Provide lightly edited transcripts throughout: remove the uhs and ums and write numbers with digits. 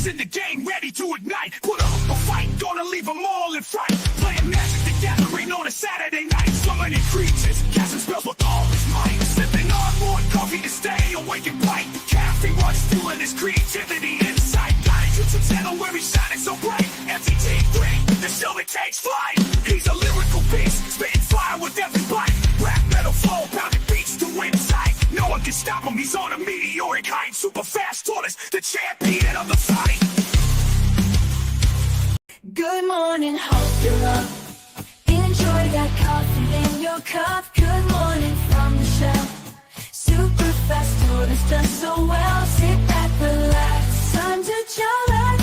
best in the game, ready to ignite. Put up a fight, gonna leave them all in fright. Playing Magic the Gathering on a Saturday night. Summoning creatures, casting spells with all his might. Sipping on more coffee to stay awake and bright. Caffeine runs, fueling his creativity inside. Got a YouTube channel where he's shining so bright. MTG great, the show that takes flight. He's a lyrical beast, spitting fire with every bite. Rap metal flow, pounding beats to insight. No one can stop him, he's on a meteoric height. Super fast, tortoise, the champion of the fight. Good morning, hope you're up. Enjoy that coffee in your cup. Good morning from the shelf. Super fast, tortoise does so well. Sit back, relax, time to chillax.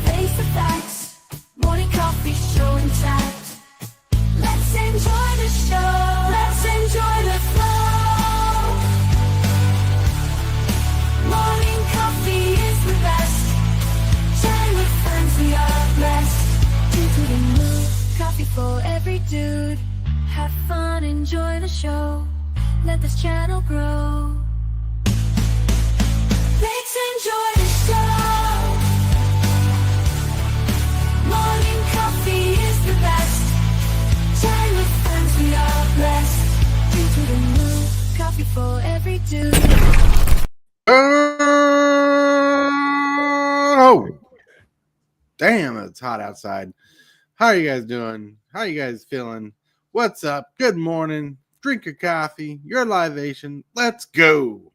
Face the facts, morning coffee show intact. Let's enjoy the show, let's enjoy the flow. Morning coffee is the best. Chatting with friends, we are blessed. Into the mood, coffee for every dude. Have fun, enjoy the show. Let this channel grow. Let's enjoy the show. Morning coffee is the best. Chatting with friends, we are blessed. Into the mood, coffee for every dude. Oh, damn, it's hot outside. How are you guys doing? How are you guys feeling? What's up? Good morning. Drink your coffee. Your libation. Let's go.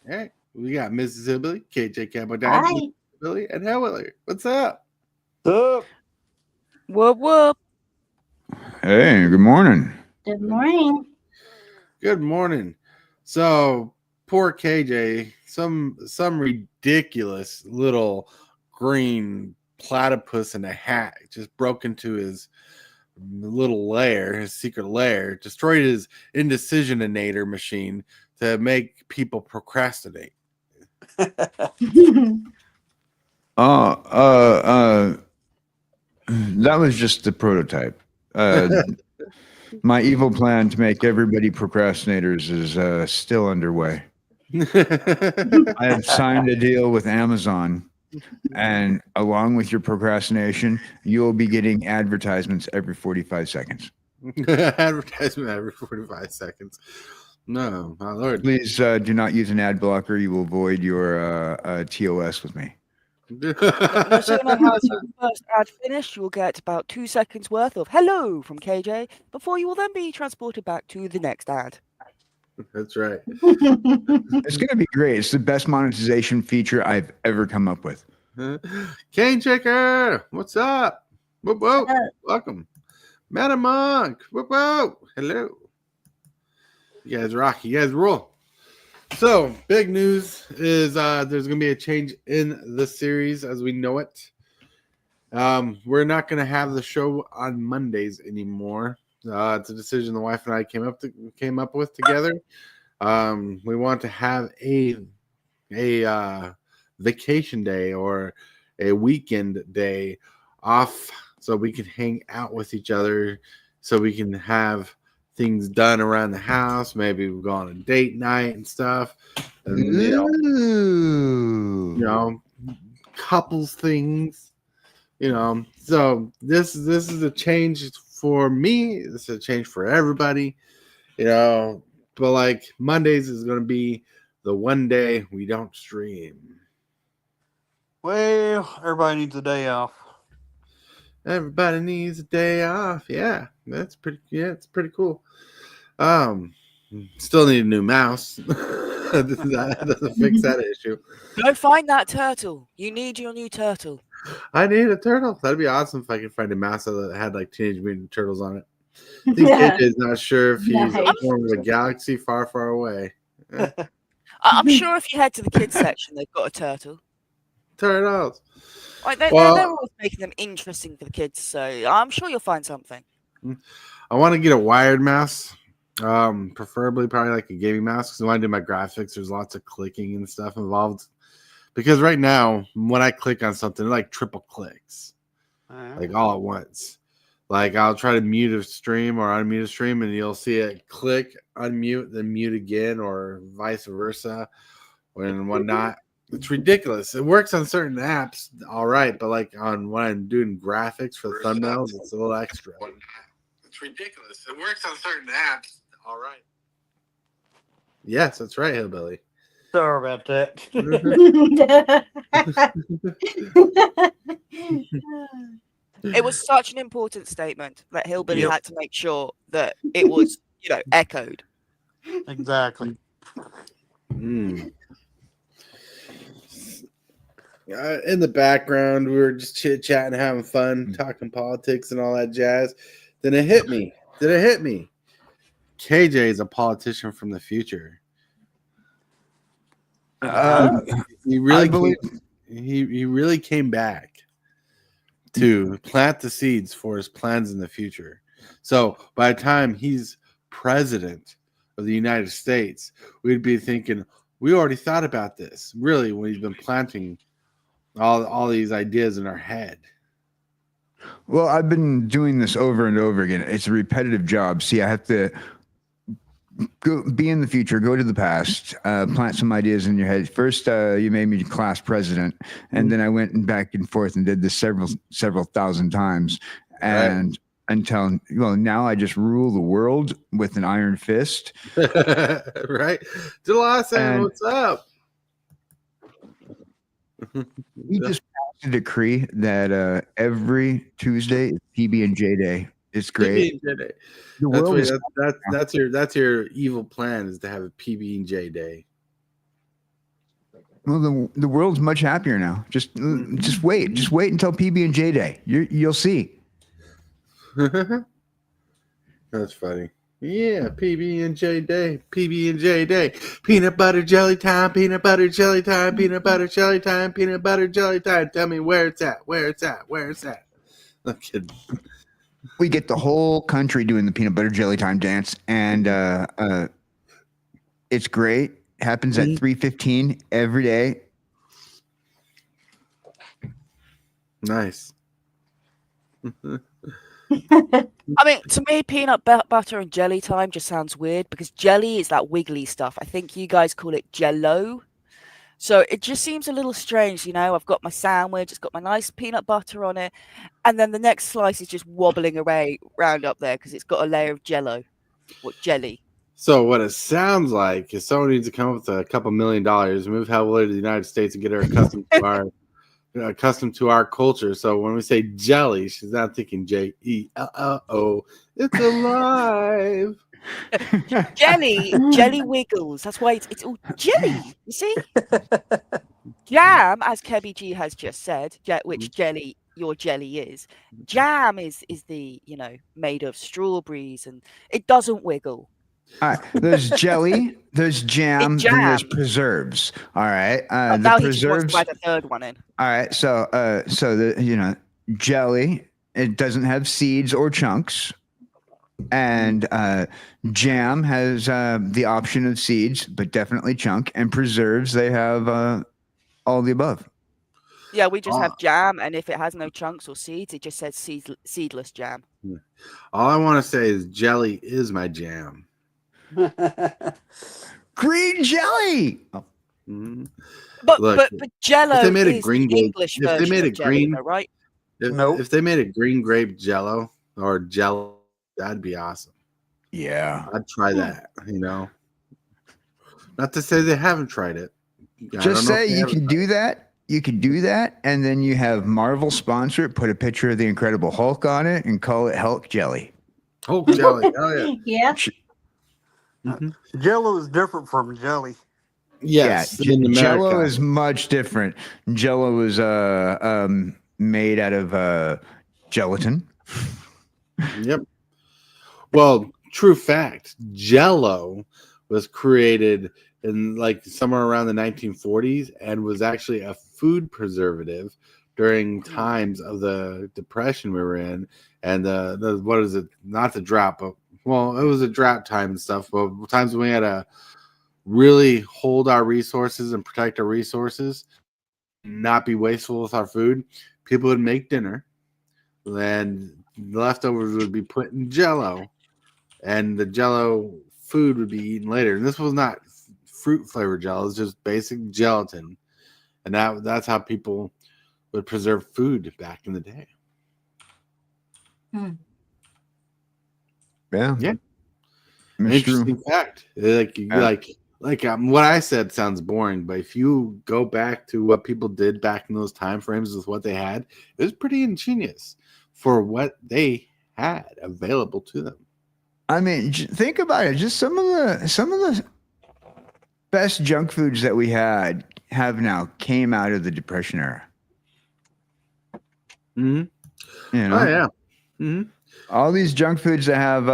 All right. We got Mrs. Hillbilly, kjcowboydan, Billy, and Hellwheeler. What's up? Whoop. Whoop, whoop. Hey, good morning. Good morning. Good morning. So, poor KJ, some ridiculous little green platypus in a hat just broke into his little lair, his secret lair, destroyed his indecisionator machine to make people procrastinate. That was just the prototype. My evil plan to make everybody procrastinators is still underway. I have signed a deal with Amazon, and along with your procrastination, you will be getting advertisements every 45 seconds. Advertisement every 45 seconds. No, my lord. Please do not use an ad blocker. You will void your TOS with me. No sooner has your first ad finished, you will get about 2 seconds worth of hello from KJ before you will then be transported back to the next ad. That's right. It's going to be great. It's the best monetization feature I've ever come up with. Cane Checker, what's up? Whoop, whoop. What's up? Welcome. Madam Monk, whoop, whoop. Hello. You guys rock. You guys roll. So, big news is there's going to be a change in the series as we know it. We're not going to have the show on Mondays anymore. It's a decision the wife and I came up with together. We want to have a vacation day or a weekend day off so we can hang out with each other, so we can have things done around the house. Maybe we'll go on a date night and stuff. And, you know, couples things. So this is a change for me. This is a change for everybody. But like Mondays is going to be the one day we don't stream. Well, everybody needs a day off. Everybody needs a day off. Yeah, it's pretty cool. Still need a new mouse. That doesn't fix that issue. Go find that turtle. You need your new turtle. I need a turtle. That'd be awesome if I could find a mouse that had like Teenage Mutant Turtles on it. I think KJ's not sure if he's a form of a galaxy far, far away. I'm sure if you head to the kids section, they've got a turtle. Turtles. Like they're always making them interesting for the kids, so I'm sure you'll find something. I want to get a wired mouse, preferably probably like a gaming mouse, because when I do my graphics, there's lots of clicking and stuff involved. Because right now, when I click on something, it like triple clicks, like all at once. Like I'll try to mute a stream or unmute a stream, and you'll see it click, unmute, then mute again, or vice versa, and whatnot. It's ridiculous. It works on certain apps, all right, but like on when I'm doing graphics for the thumbnails, it's a little extra. It's ridiculous. It works on certain apps, all right. Yes, that's right, Hillbilly. Sorry about that. It was such an important statement that Hillbilly Yep. had to make sure that it was, echoed. Exactly. Mm. In the background, we were just chit-chatting, having fun, talking politics and all that jazz. Then it hit me. KJ is a politician from the future. He really came back to plant the seeds for his plans in the future. So by the time he's president of the United States, we'd be thinking, we already thought about this. Really, when he's been planting all these ideas in our head. Well, I've been doing this over and over again. It's a repetitive job. See, I have to be in the future, go to the past, plant some ideas in your head. First, you made me class president, and then I went back and forth and did this several thousand times, and until now I just rule the world with an iron fist. Right, Delasan, what's up? We just passed a decree that every Tuesday is PB&J Day. It's great. PB&J Day. The world is That's your evil plan, is to have a PB&J Day. well. The world's much happier now. Just wait. Just wait until PB&J Day. You'll see. That's funny. Yeah, PB&J Day, PB&J Day. Peanut butter jelly time, peanut butter jelly time, peanut butter jelly time, peanut butter jelly time. Tell me where it's at, where it's at, where it's at. I'm kidding. We get the whole country doing the peanut butter jelly time dance, and it's great. Happens at 3:15 every day. Nice. I mean, to me, peanut butter and jelly time just sounds weird because jelly is that wiggly stuff. I think you guys call it jello. So it just seems a little strange, I've got my sandwich, it's got my nice peanut butter on it, and then the next slice is just wobbling around up there because it's got a layer of jello. What jelly? So what it sounds like is someone needs to come up with a couple $1 million, move Hellwheeler to the United States, and get her accustomed to our culture. So when we say jelly, she's not thinking JELLO. It's alive. Jelly wiggles. That's why it's all jelly. You see, jam, as Kebby G has just said, which jelly your jelly is. Jam is the made of strawberries, and it doesn't wiggle. All right, there's jelly, there's jam, then there's preserves. All right, the now preserves. He just wants to buy the third one in. All right, so the jelly, it doesn't have seeds or chunks, and jam has the option of seeds, but definitely chunk. And preserves, they have all the above. Yeah, we just have jam, and if it has no chunks or seeds, it just says seedless jam. All I want to say is jelly is my jam. Green jelly. Oh. Mm-hmm. But Look, Jello if they made is a green the English version if they made a of jelly, green, though, right? If they made a green grape Jello or Jello, that'd be awesome. Yeah, I'd try that. Not to say they haven't tried it. Just say you can do that. You could do that, and then you have Marvel sponsor it, put a picture of the Incredible Hulk on it, and call it Hulk Jelly. Hulk Jelly. Oh yeah. Mm-hmm. Jello is different from jelly. Yes, yeah, Jello is much different. Jello is made out of gelatin. Yep. Well, true fact. Jello was created in somewhere around the 1940s and was actually a food preservative during times of the depression we were in, and the what is it? Not the drought, but it was a drought time and stuff. But times when we had to really hold our resources and protect our resources, not be wasteful with our food, people would make dinner, then the leftovers would be put in Jello, and the Jello food would be eaten later. And this was not fruit flavored Jello; it's just basic gelatin. and that's how people would preserve food back in the day. Yeah. Yeah. That's Interesting true. fact. What I said sounds boring, but if you go back to what people did back in those time frames with what they had, it was pretty ingenious for what they had available to them. I mean, think about it. Just some of the best junk foods that we have now came out of the Depression era. Mm-hmm. You know? Oh yeah. Mm-hmm. All these junk foods that have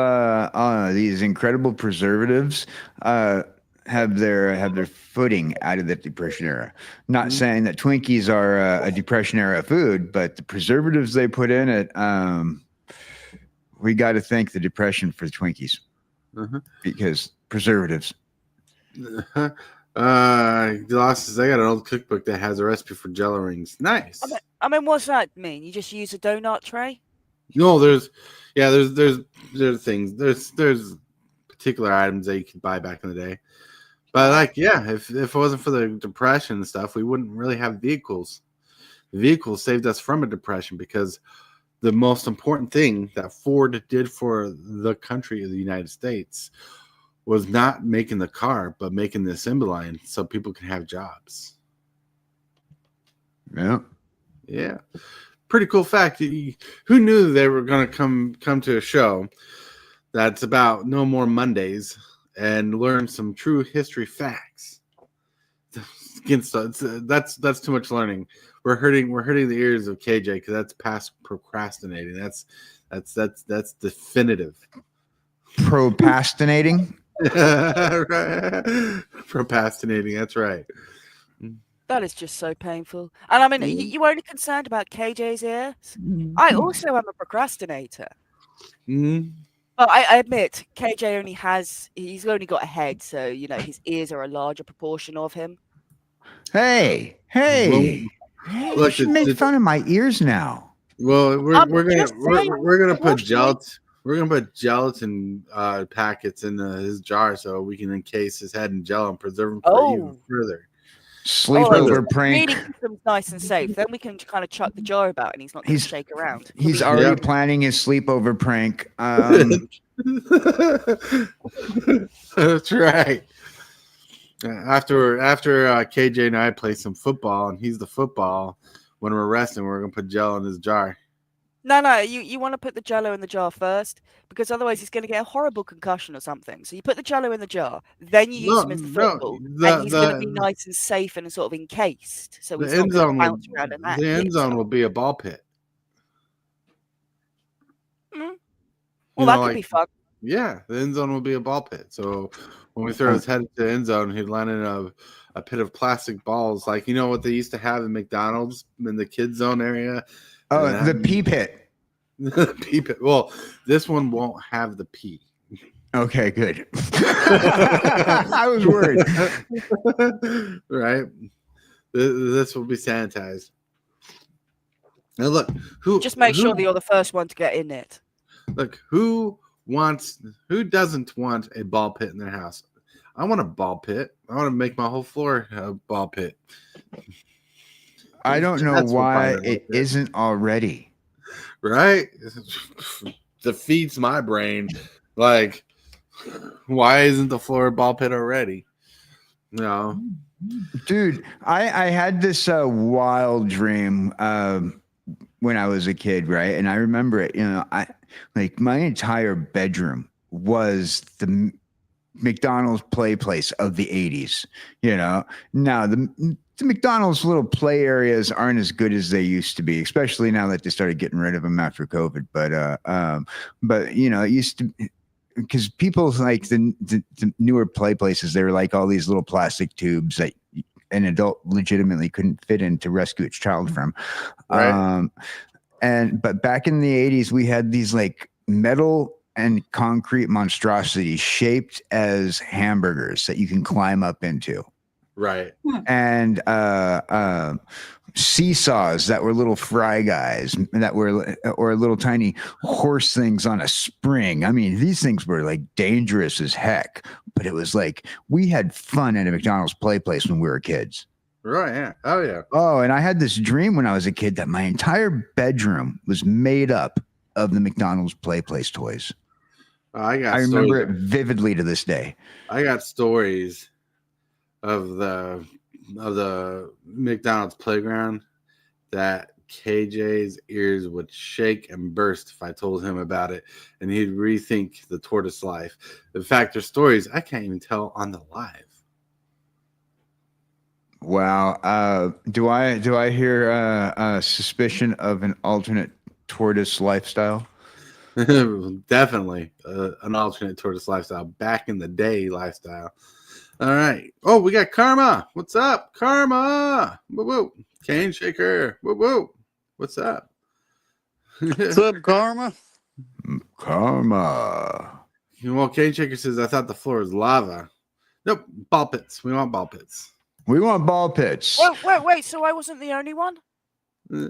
these incredible preservatives have their footing out of the Depression era. Not saying that Twinkies are a Depression era food, but the preservatives they put in it, we got to thank the Depression for the Twinkies because preservatives. Glasses, I got an old cookbook that has a recipe for Jello rings. Nice. I mean, what's that mean? You just use a donut tray? No, there's things. There's particular items that you could buy back in the day. But if it wasn't for the Depression and stuff, we wouldn't really have vehicles. The vehicles saved us from a depression because the most important thing that Ford did for the country of the United States was not making the car, but making the assembly line so people can have jobs. Yeah. Yeah. Pretty cool fact. Who knew they were going to come to a show that's about No More Mondays and learn some true history facts? That's too much learning. We're hurting the ears of KJ because that's past procrastinating. That's definitive. Procrastinating. Procrastinating. That's right. That is just so painful. And I mean, you were only concerned about KJ's ears. I also am a procrastinator. Well, I admit KJ he's only got a head, so his ears are a larger proportion of him. Hey, you should make fun of my ears now. Well, we're gonna put gelatin packets in his jar so we can encase his head in gel and preserve him for even further. Sleepover prank. Really keep him nice and safe. Then we can kind of chuck the jar about, and he's not going to shake around. He's already planning his sleepover prank. That's right. After KJ and I play some football, and he's the football. When we're resting, we're gonna put Jello in his jar. No, you want to put the Jello in the jar first, because otherwise he's going to get a horrible concussion or something. So you put the Jello in the jar, then you use him as the football, and he's going to be nice and safe and sort of encased. So the end zone will be a ball pit. Well, that could be fun. Yeah, the end zone will be a ball pit. So when we throw his head into the end zone, he'd land in a pit of plastic balls, like what they used to have in McDonald's in the kids zone area. Oh, the pea pit. The pea pit. Well, this one won't have the pea. Okay, good. I was worried. Right? This will be sanitized. Now look, just make sure that you're the first one to get in it. Look, who doesn't want a ball pit in their house? I want a ball pit. I want to make my whole floor a ball pit. I don't know why it isn't already. Right? Defeats my brain. Like, why isn't the floor a ball pit already? No. Dude, I had this wild dream when I was a kid, right? And I remember it, my entire bedroom was the McDonald's play place of the 80s, Now, the McDonald's little play areas aren't as good as they used to be, especially now that they started getting rid of them after COVID. But it used to, because people like the newer play places, they were like all these little plastic tubes that an adult legitimately couldn't fit in to rescue its child from. Right. But back in the 80s, we had these like metal and concrete monstrosities shaped as hamburgers that you can climb up into. Right. And seesaws that were little fry guys or little tiny horse things on a spring. I mean, these things were like dangerous as heck, but it was like we had fun at a McDonald's play place when we were kids. Right, yeah. Oh, yeah. Oh, and I had this dream when I was a kid that my entire bedroom was made up of the McDonald's Play Place toys. I got I remember stories. it vividly to this day. I got stories of the McDonald's playground that KJ's ears would shake and burst if I told him about it, and he'd rethink the tortoise life. In fact, there's stories I can't even tell on the live. Wow. Do I hear a suspicion of an alternate tortoise lifestyle? Definitely an alternate tortoise lifestyle, back in the day lifestyle. All right. Oh, we got Karma. What's up, Karma? Whoa, whoa. Cane Shaker. Whoa, whoa. What's up? What's up, Karma? Karma. Well, Cane Shaker says, I thought the floor was lava. Nope, ball pits. We want ball pits. We want ball pits. Wait. So I wasn't the only one? Uh,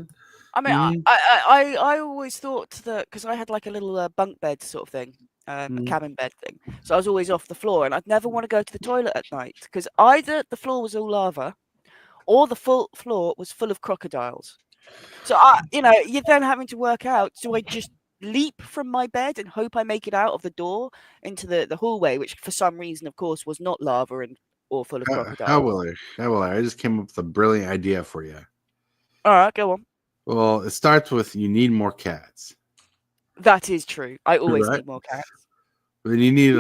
I mean, I always thought that because I had like a little bunk bed sort of thing, a cabin bed thing. So I was always off the floor, and I'd never want to go to the toilet at night because either the floor was all lava, or the full floor was full of crocodiles. So you're then having to work out: do I just leap from my bed and hope I make it out of the door into the hallway, which for some reason, of course, was not lava and or full of crocodiles? Hellwheeler. I just came up with a brilliant idea for you. All right, go on. Well, it starts with you need more cats. That is true. I always Right. need more cats. Then you need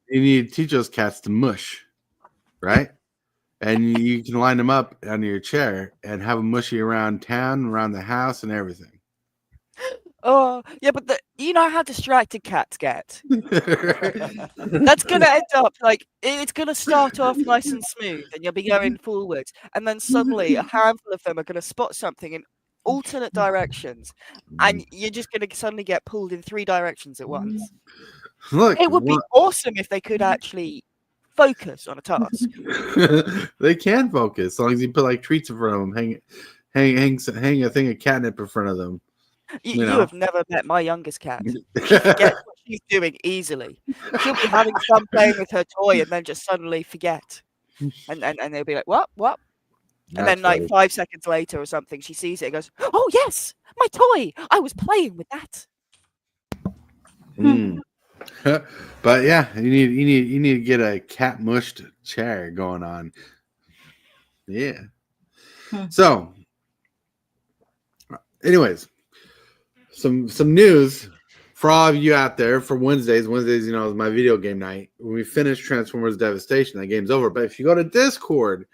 to teach those cats to mush, right? And you can line them up under your chair and have them mushy around town, around the house, and everything. Oh, yeah, but you know how distracted cats get. That's gonna end up like it's gonna start off nice and smooth, and you'll be going forwards, and then suddenly a handful of them are gonna spot something in alternate directions, and you're just gonna suddenly get pulled in 3 directions at once. Look, It would be awesome if they could actually focus on a task. they can focus as long as you put like treats in front of them. Hang a thing of catnip in front of them. You have never met my youngest cat. She forgets what she's doing easily. She'll be having fun playing with her toy and then just suddenly forget. And they'll be like, what? And then like 5 seconds later or something, she sees it and goes, oh yes, my toy. I was playing with that. But yeah, you need to get a cat mushed chair going on. Yeah. So anyways, some news for all of you out there for Wednesdays. Wednesdays, is my video game night. When we finish Transformers Devastation, that game's over. But if you go to Discord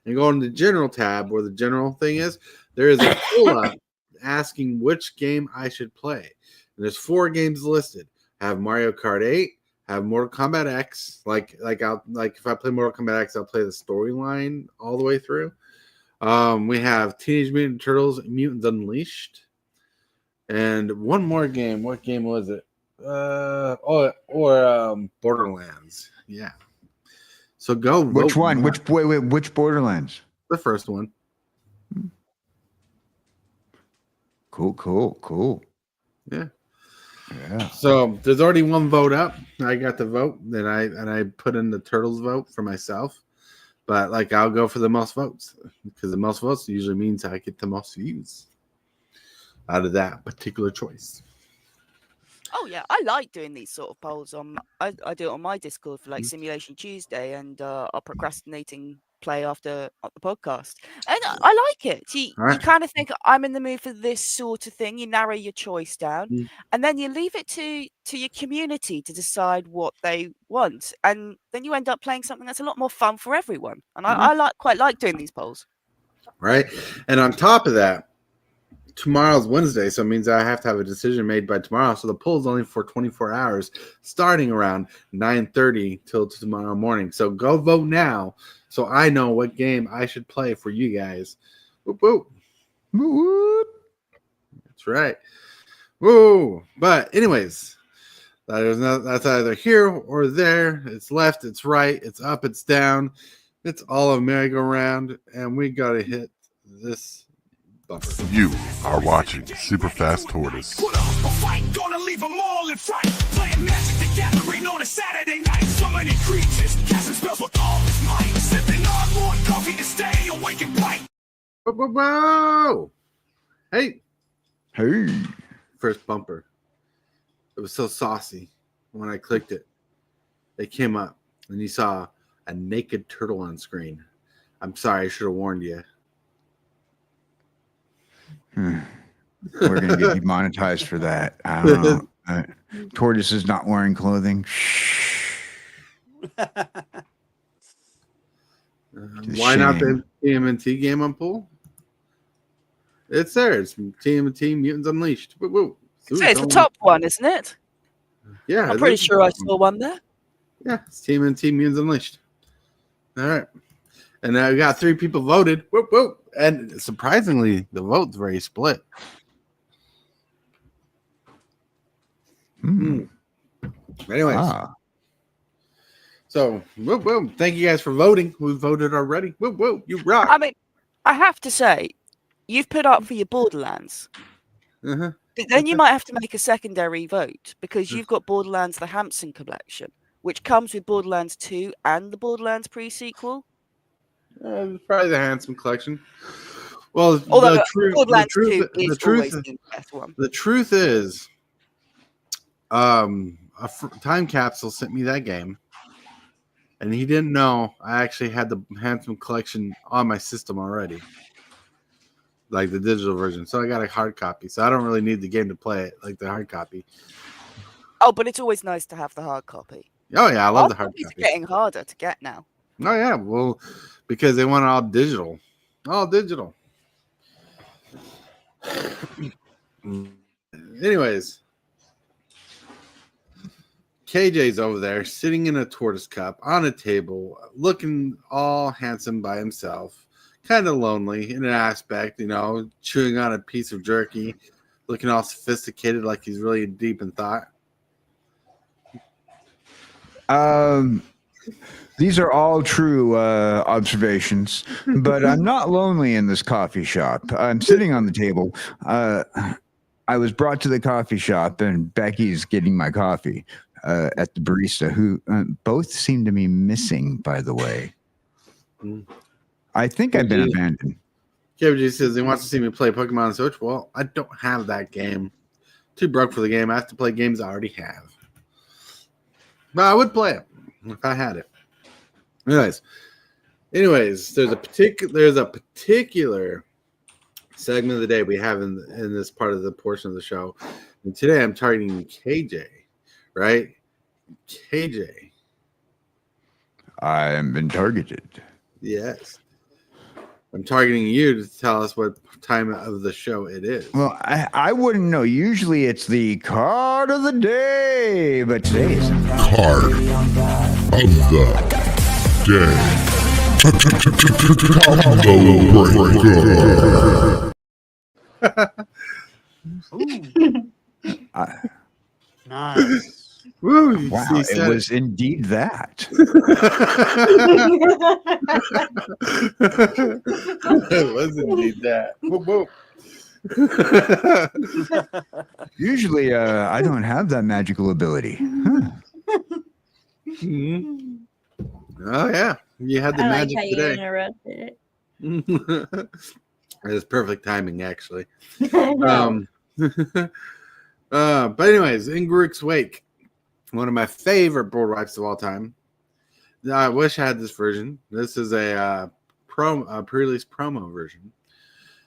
and go into the general tab where the general thing is, there is a poll up asking which game I should play. And there's 4 games listed. I have Mario Kart 8, I have Mortal Kombat X. Like if I play Mortal Kombat X, I'll play the storyline all the way through. We have Teenage Mutant Turtles Mutants Unleashed. And one more game. What game was it? Borderlands. Yeah. So go. Which one? Which Borderlands? The first one. Cool. Yeah. Yeah. So there's already 1 vote up. I got the vote. Then I put in the Turtles vote for myself. But I'll go for the most votes because the most votes usually means I get the most views out of that particular choice. Oh yeah, I like doing these sort of polls. I do it on my Discord for like Simulation Tuesday and our procrastinating play after the podcast, and I like it. You kind of think I'm in the mood for this sort of thing. You narrow your choice down, and then you leave it to your community to decide what they want, and then you end up playing something that's a lot more fun for everyone. And I quite like doing these polls. Right, and on top of that, tomorrow's Wednesday, so it means I have to have a decision made by tomorrow. So the poll's only for 24 hours, starting around 9:30 till tomorrow morning. So go vote now, so I know what game I should play for you guys. Whoop whoop. Whoop, whoop. That's right. Woo! But anyways, that's either here or there. It's left, it's right, it's up, it's down. It's all a merry-go-round, and we gotta hit this bumper. You are watching Super Fast Tortoise. Put up a fight, gonna leave them all in fright. Playing Magic the Gathering on a Saturday night. So many creatures, casting spells with all his might. Sipping on more coffee to stay awake and bright. Whoa, whoa, whoa! Hey, Hey. first bumper. It was so saucy when I clicked it. It came up, and you saw a naked turtle on screen. I'm sorry, I should have warned you. We're going to get demonetized for that. I don't know. Tortoise is not wearing clothing. Why not shame. the TMNT game on pool? It's there. It's TMNT Mutants Unleashed. Woo, woo. It's the top one, isn't it? Yeah, I'm it pretty is the sure I top one. saw one there. Yeah, it's TMNT Mutants Unleashed. All right. And now we got 3 people voted. Whoop, whoop. And surprisingly, the vote's very split. Hmm. Anyways, Ah. so whoop, whoop. Thank you guys for voting. We voted already. Whoop, whoop. You rock. I mean, I have to say, you've put up for your Borderlands. Uh-huh. But then you might have to make a secondary vote because you've got Borderlands the Hampson collection, which comes with Borderlands 2 and the Borderlands pre-sequel. Probably the Handsome Collection. Well, Although the Borderlands 2 truth, is the truth, always the best one. the truth is, Time Capsule sent me that game, and he didn't know I actually had the Handsome Collection on my system already, like the digital version. So I got a hard copy. So I don't really need the game to play it, like the hard copy. Oh, but it's always nice to have the hard copy. Oh yeah, I love the hard copies copy. are getting harder to get now. Oh yeah, well, because they want it all digital. All digital. Anyways, KJ's over there sitting in a tortoise cup on a table, looking all handsome by himself, kind of lonely in an aspect, chewing on a piece of jerky, looking all sophisticated like he's really deep in thought. These are all true observations, but I'm not lonely in this coffee shop. I'm sitting on the table. I was brought to the coffee shop, and Becky's getting my coffee at the barista, who both seem to be missing, by the way. I think I've been abandoned. KJ says he wants to see me play Pokemon Switch. Well, I don't have that game. Too broke for the game. I have to play games I already have. But I would play it if I had it. Anyways, there's a particular segment of the day we have in this part of the portion of the show, and today I'm targeting KJ, right? KJ, I am been targeted. yes, I'm targeting you to tell us what time of the show it is. Well, I wouldn't know. Usually it's the card of the day, but today is Card of the day. Nice. Woo, you wow. see, It was indeed that. It was indeed that. Whoa, whoa. Usually, I don't have that magical ability. Huh. Mhm. Oh yeah, you had the I magic like how you today. interrupted It was perfect timing, actually. it. No. But anyways, in Grook's Wake, one of my favorite board wipes of all time. I wish I had this version. This is a pre-release promo version.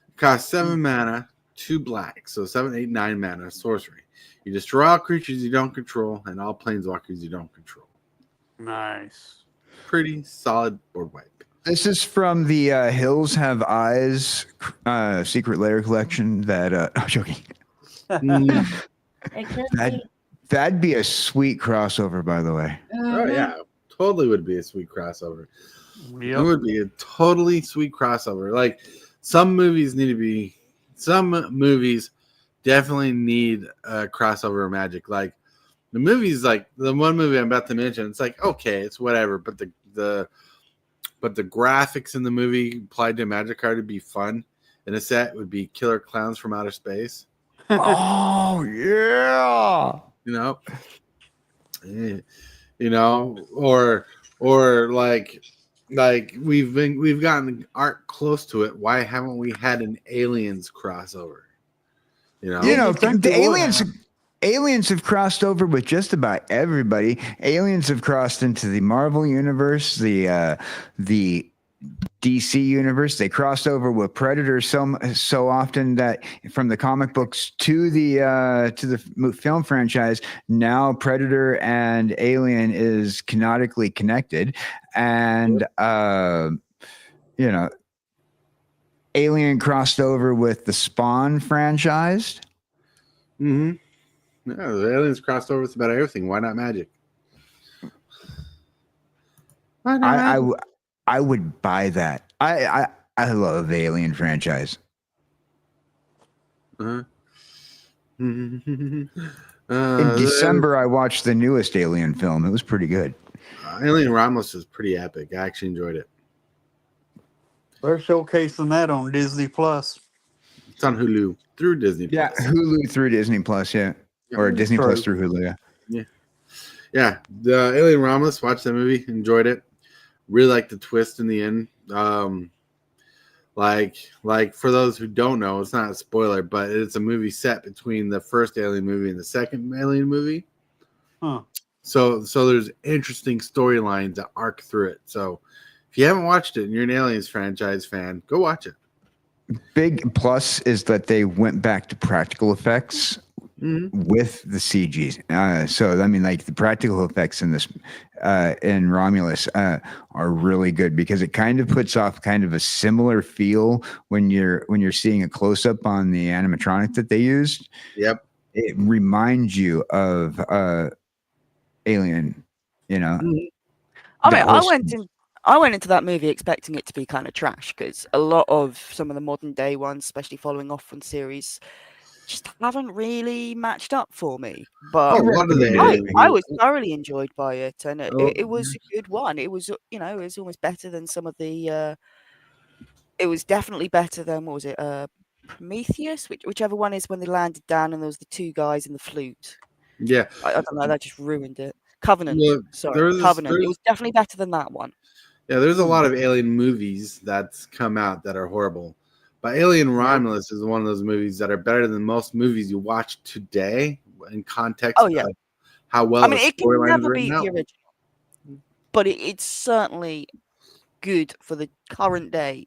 It costs 7 mana, 2 black, so 7, 8, 9 mana sorcery. You destroy all creatures you don't control and all planeswalkers you don't control. Nice. Pretty solid board wipe. This is from the Hills Have Eyes Secret Lair collection that I'm joking. Mm. It could That'd be a sweet crossover, by the way. be. Oh yeah, totally would be a sweet crossover. It Yep. would be a totally sweet crossover. Like some movies definitely need a crossover of Magic. Like the movies, like the one movie I'm about to mention, it's like okay, it's whatever, but the graphics in the movie applied to a Magic card would be fun. in a set would be Killer Clowns from Outer Space. Oh yeah. Eh, or like we've gotten art close to it. Why haven't we had an Aliens crossover? The aliens have crossed over with just about everybody. Aliens have crossed into the Marvel universe, the DC universe. They crossed over with Predator so often that from the comic books to the film franchise, now Predator and Alien is canonically connected, and Alien crossed over with the Spawn franchise. Mm-hmm. Yeah, the Aliens crossed over with about everything. Why not magic? Why not? I would buy that. I love the Alien franchise. In In December, I watched the newest Alien film. It was pretty good. Alien Romulus is pretty epic. I actually enjoyed it. They're showcasing that on Disney Plus. It's on Hulu through Disney Yeah, Plus. Hulu through Disney Plus, yeah. Or Disney Plus through Hulu, yeah. Yeah, the Alien Romulus, watched that movie, enjoyed it. Really liked the twist in the end. Like for those who don't know, it's not a spoiler, but it's a movie set between the first Alien movie and the second Alien movie. Huh. So there's interesting storylines that arc through it. So if you haven't watched it and you're an Aliens franchise fan, go watch it. Big plus is that they went back to practical effects with the CGs. So I mean, like the practical effects in this in Romulus are really good because it kind of puts off kind of a similar feel when you're seeing a close up on the animatronic that they used. Yep. It reminds you of Alien. I mean, I went into that movie expecting it to be kind of trash because a lot of some of the modern day ones, especially following off from series, just haven't really matched up for me. But I was thoroughly enjoyed by it, and it was a good one. It was, it was almost better than some of the. It was definitely better than what was it, Prometheus, whichever one is when they landed down and there was the two guys in the flute. Yeah, I don't know. That just ruined it. Covenant. Well, Covenant. It was definitely better than that one. Yeah, there's a lot of Alien movies that's come out that are horrible. But Alien Romulus is one of those movies that are better than most movies you watch today in context of how well it can never be the original. But it's certainly good for the current day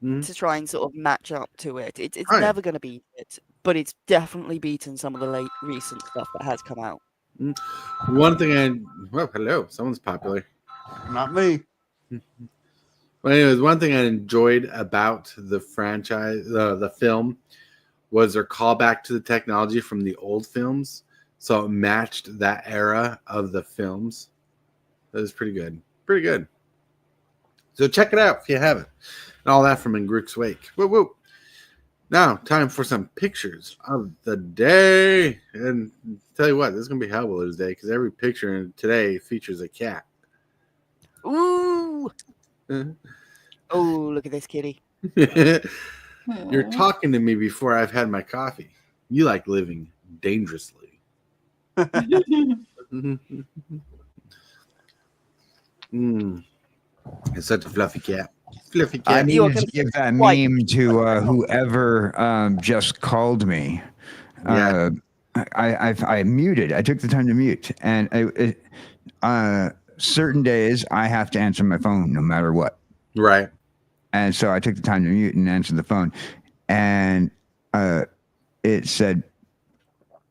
to try and sort of match up to it. It's never going to beat it, but it's definitely beaten some of the recent stuff that has come out. One thing hello, someone's popular. Not me. Well, anyways, one thing I enjoyed about the franchise, the film, was their callback to the technology from the old films. So it matched that era of the films. That was pretty good. Pretty good. So check it out if you haven't. And all that from In Grook's Wake. Woo woo. Now, time for some pictures of the day. And tell you what, this is going to be Hellwheeler's Day because every picture today features a cat. Ooh. Oh, look at this kitty. You're talking to me before I've had my coffee. You like living dangerously. It's such a fluffy cat. Fluffy cat. I needed to give that meme to whoever just called me. Yeah. I muted. I took the time to mute, and certain days I have to answer my phone no matter what. Right. And so I took the time to mute and answer the phone, and it said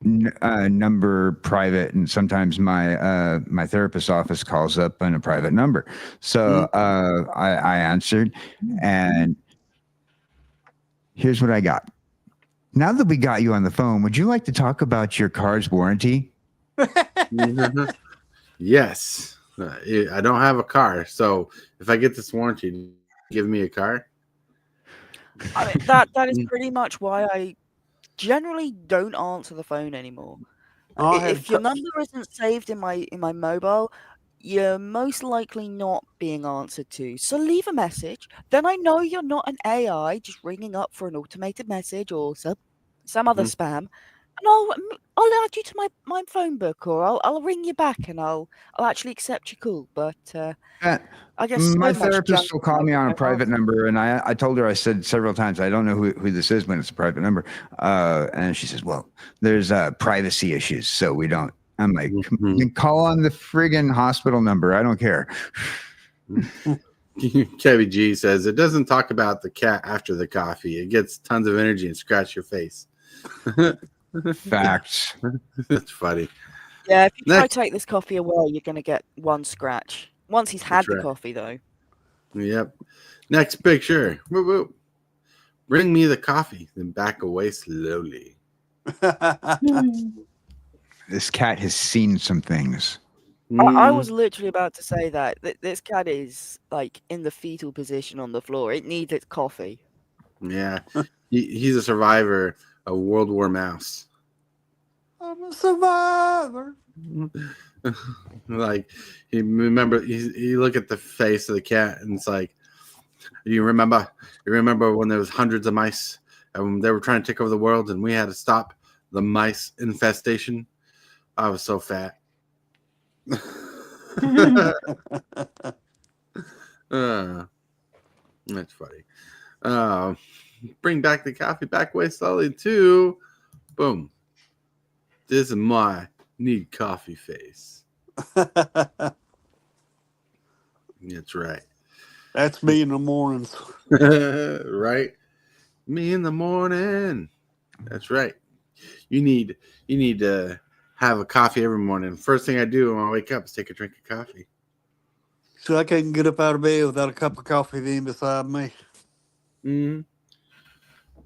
number private, and sometimes my therapist's office calls up on a private number. So I answered, and here's what I got. Now that we got you on the phone, would you like to talk about your car's warranty? Yes. I don't have a car, so if I get this warranty, give me a car. I mean, that is pretty much why I generally don't answer the phone anymore. If your number isn't saved in my mobile, you're most likely not being answered to. So leave a message. Then I know you're not an AI just ringing up for an automated message or some other spam. And I'll add you to my phone book, or I'll ring you back, and I'll actually accept your call. But I guess My so much therapist junk will call mail me that on a don't private answer. number, and I told her, I said several times, I don't know who this is when it's a private number. And she says, well, there's privacy issues, so we don't. I'm like, Mhm. call on the friggin' hospital number. I don't care. Kevin G says it doesn't talk about the cat after the coffee. It gets tons of energy and scratch your face. Facts. That's funny. Yeah, if you try Next. to take this coffee away, you're going to get one scratch. Once he's had That's the right. coffee, though. Yep. Next picture. Woo woo. Bring me the coffee, then back away slowly. This cat has seen some things. I was literally about to say that this cat is like in the fetal position on the floor. It needs its coffee. Yeah. He's a survivor of World War Mouse. I'm a survivor. Like you look at the face of the cat and it's like, you remember when there was hundreds of mice and they were trying to take over the world and we had to stop the mice infestation. I was so fat. That's funny. Bring back the coffee back way slowly too. Boom. This is my need coffee face. That's right. That's me in the mornings. Right? Me in the morning. That's right. You need to have a coffee every morning. First thing I do when I wake up is take a drink of coffee. So I can't get up out of bed without a cup of coffee then beside me.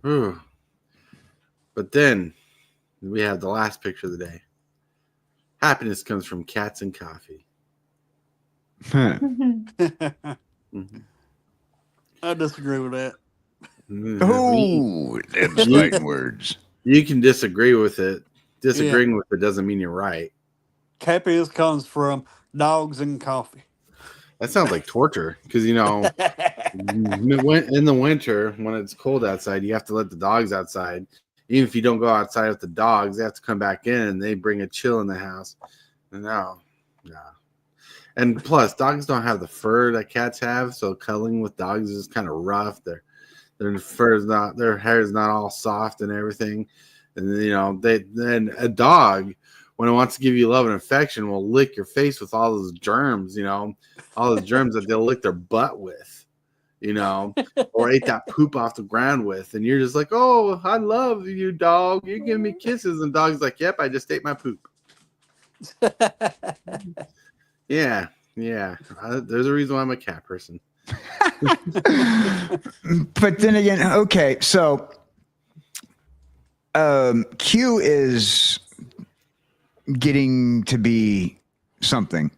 Ooh. But then we have the last picture of the day. Happiness comes from cats and coffee. I disagree with that. Oh, them fighting words. You can disagree with it. Disagreeing with it doesn't mean you're right. Happiness comes from dogs and coffee. That sounds like torture because, in the winter when it's cold outside, you have to let the dogs outside. Even if you don't go outside with the dogs, they have to come back in and they bring a chill in the house. No. And plus, dogs don't have the fur that cats have, so cuddling with dogs is kind of rough. Their hair is not all soft and everything. And then a dog, when it wants to give you love and affection, will lick your face with all those germs, all those germs that they'll lick their butt with, or ate that poop off the ground with. And you're just like, oh, I love you, dog. You're giving me kisses. And dog's like, yep, I just ate my poop. Yeah. There's a reason why I'm a cat person. But then again, okay, so Q is getting to be something.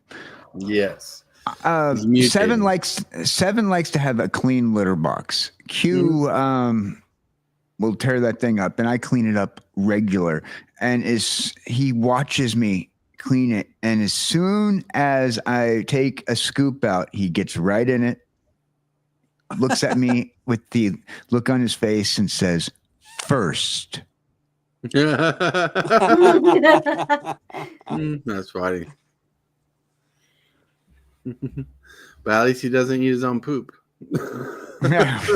Yes. Seven likes to have a clean litter box. Q will tear that thing up, and I clean it up regular. And he watches me clean it, and as soon as I take a scoop out, he gets right in it, looks at me with the look on his face, and says, "First." That's funny. But at least he doesn't use his own poop. That's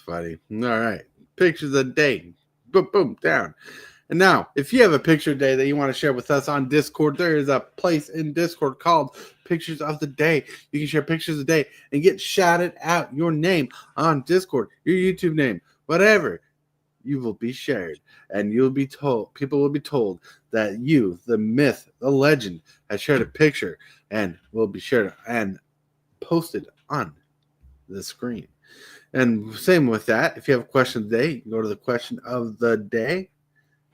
funny. All right. Pictures of the day. Boom, boom, down. And now, if you have a picture of the day that you want to share with us on Discord, there is a place in Discord called Pictures of the Day. You can share pictures of the day and get shouted out, your name on Discord, your YouTube name, whatever. You will be shared, and people will be told that you, the myth, the legend, has shared a picture and will be shared and posted on the screen. And same with that. If you have a question of the day, you can go to the question of the day,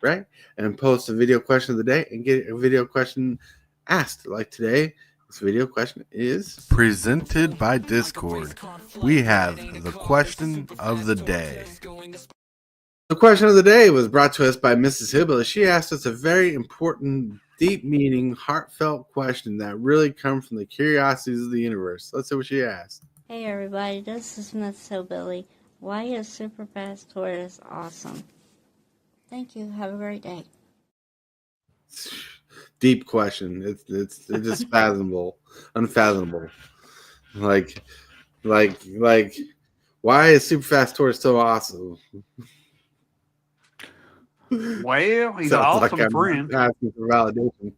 right? And post a video question of the day and get a video question asked. Like today, this video question is Presented by Discord. We have the question of the day. The question of the day was brought to us by Mrs. Hillbilly. She asked us a very important, deep meaning, heartfelt question that really comes from the curiosities of the universe. Let's see what she asked. Hey everybody, this is Miss Hillbilly. Why is Super Fast Tortoise awesome? Thank you. Have a great day. Deep question. It's just unfathomable. Like, why is Super Fast Tortoise so awesome? Well, he's an Sounds awesome like I'm friend. asking for validation.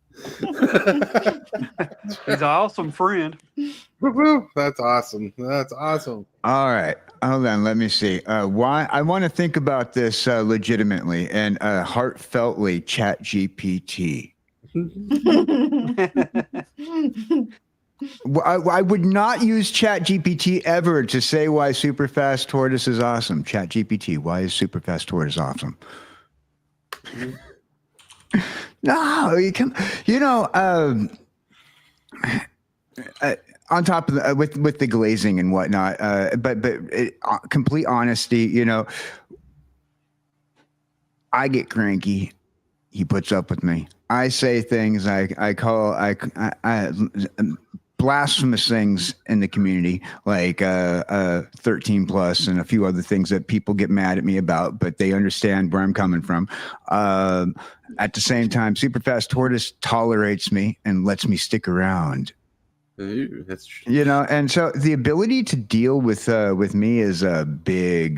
He's an awesome friend. Woo-hoo. That's awesome. That's awesome. All right. Hold on. Let me see. Why I want to think about this legitimately and heartfeltly chat GPT. I would not use chat GPT ever to say why Superfast Tortoise is awesome. Chat GPT, why is Superfast Tortoise awesome? No, on top of the, with the glazing and whatnot, but complete honesty, I get cranky. He puts up with me. I say things I call blasphemous things in the community, like 13 plus and a few other things that people get mad at me about, but they understand where I'm coming from. At the same time, Superfast Tortoise tolerates me and lets me stick around. Ooh, that's true. And so the ability to deal with me is a big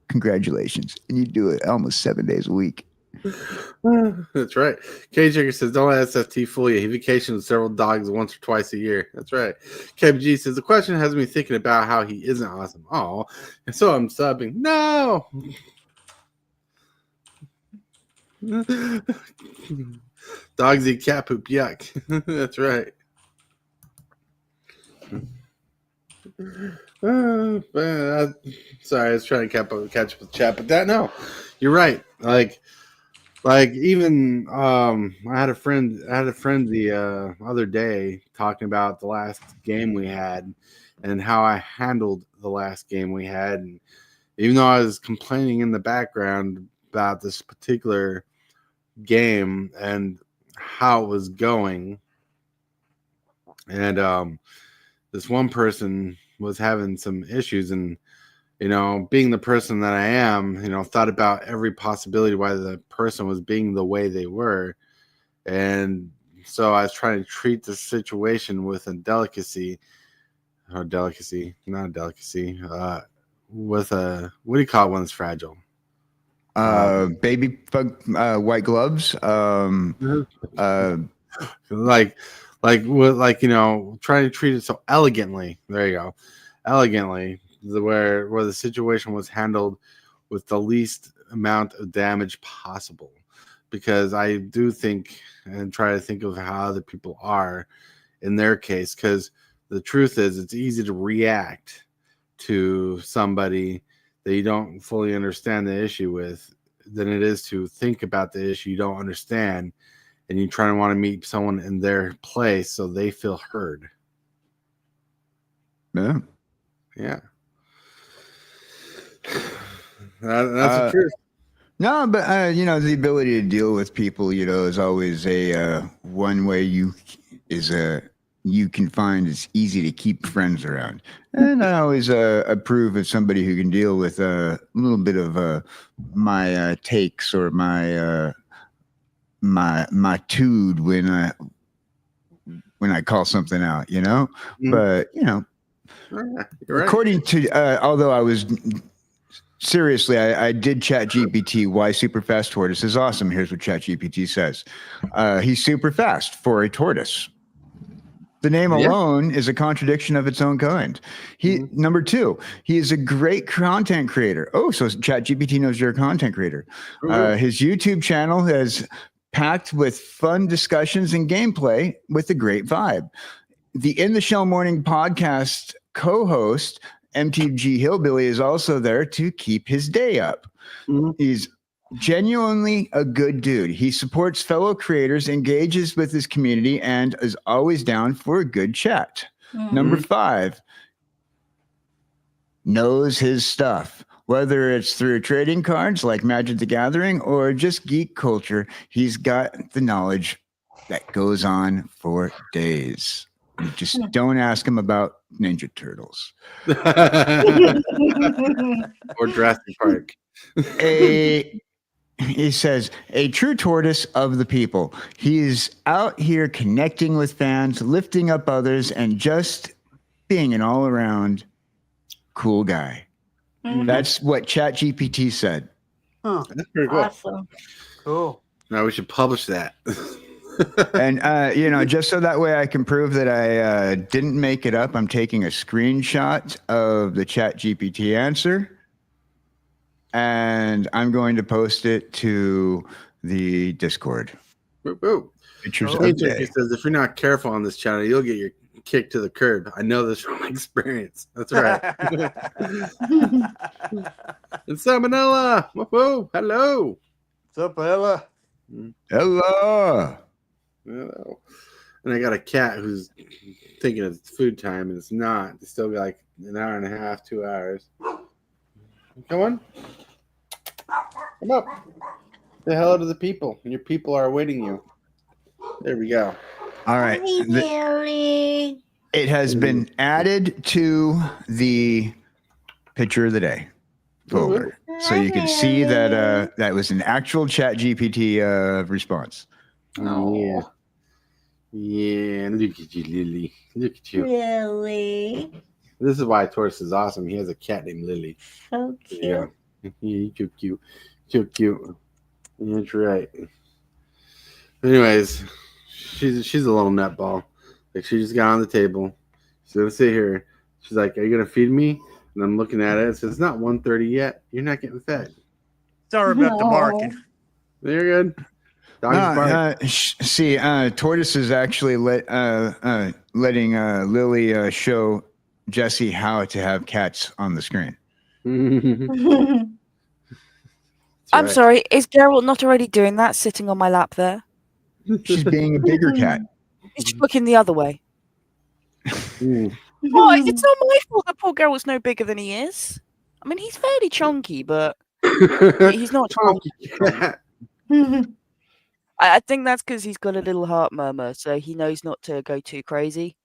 congratulations. And you do it almost 7 days a week. That's right. KJ says, don't let SFT fool you. He vacations with several dogs once or twice a year. That's right. KBG says, the question has me thinking about how he isn't awesome. Oh, and so I'm subbing. No. Dogs eat cat poop. Yuck. That's right. Sorry, I was trying to catch up with chat, but no, you're right. Like even I had a friend the other day talking about the last game we had and how I handled the last game we had, and even though I was complaining in the background about this particular game and how it was going, and this one person was having some issues, and being the person that I am, thought about every possibility why the person was being the way they were. And so I was trying to treat the situation with a delicacy, with a, what do you call it when it's fragile? Baby white gloves. Trying to treat it so elegantly. There you go. Elegantly. Where the situation was handled with the least amount of damage possible, because I do think and try to think of how other people are in their case, because the truth is it's easy to react to somebody that you don't fully understand the issue with than it is to think about the issue you don't understand, and you try to want to meet someone in their place so they feel heard. Yeah. That's the truth. No, but the ability to deal with people, is always a one way you can find it's easy to keep friends around. And I always approve of somebody who can deal with a little bit of my takes or my tude when I call something out, But Right. according to although I was. Seriously, I did chat GPT why Superfast Tortoise is awesome. Here's what chat GPT says. He's super fast for a tortoise. The name alone is a contradiction of its own kind. Number two, he is a great content creator. Oh, so chat GPT knows you're a content creator. His YouTube channel is packed with fun discussions and gameplay with a great vibe. The In the Shell Morning podcast co-host MTG Hillbilly is also there to keep his day up. He's genuinely a good dude. He supports fellow creators, engages with his community, and is always down for a good chat. Number 5, knows his stuff. Whether it's through trading cards like Magic the Gathering or just geek culture, he's got the knowledge that goes on for days. You just don't ask him about Ninja Turtles. Or Jurassic Park. He says, a true tortoise of the people. He's out here connecting with fans, lifting up others, and just being an all-around cool guy. That's what ChatGPT said. Huh. That's pretty cool. Awesome. Cool. Now we should publish that. And, just so that way I can prove that I didn't make it up, I'm taking a screenshot of the ChatGPT answer, and I'm going to post it to the Discord. Pictures of the day. He says, if you're not careful on this channel, you'll get your kick to the curb. I know this from experience. That's right. And Salmonella. Whoa, hello. What's up, Ella? Hello. Hello. And I got a cat who's thinking it's food time, and it's not. It's still got like an hour and a half, 2 hours. Come on. Come up. Say hello to the people. Your people are awaiting you. There we go. All right. Hi, Billy. It has been added to the picture of the day folder. So you can see that that was an actual ChatGPT response. Oh, yeah. Yeah, look at you, Lily. Look at you. Really? This is why Tortoise is awesome. He has a cat named Lily. So cute. Yeah. He's too cute. Too cute. That's right. Anyways, she's a little nutball. Like, she just got on the table. She's gonna sit here. She's like, "Are you gonna feed me?" And I'm looking at it. It says, "It's not 1:30 yet. You're not getting fed." Sorry about the barking. You're good. Tortoise is actually letting Lily show Jesse how to have cats on the screen. I'm sorry, is Geralt not already doing that, sitting on my lap there? She's being a bigger cat. He's looking the other way. Mm. What? It's not my fault that poor Geralt's no bigger than he is. I mean, he's fairly chunky, but he's not chunky. I think that's because he's got a little heart murmur, so he knows not to go too crazy.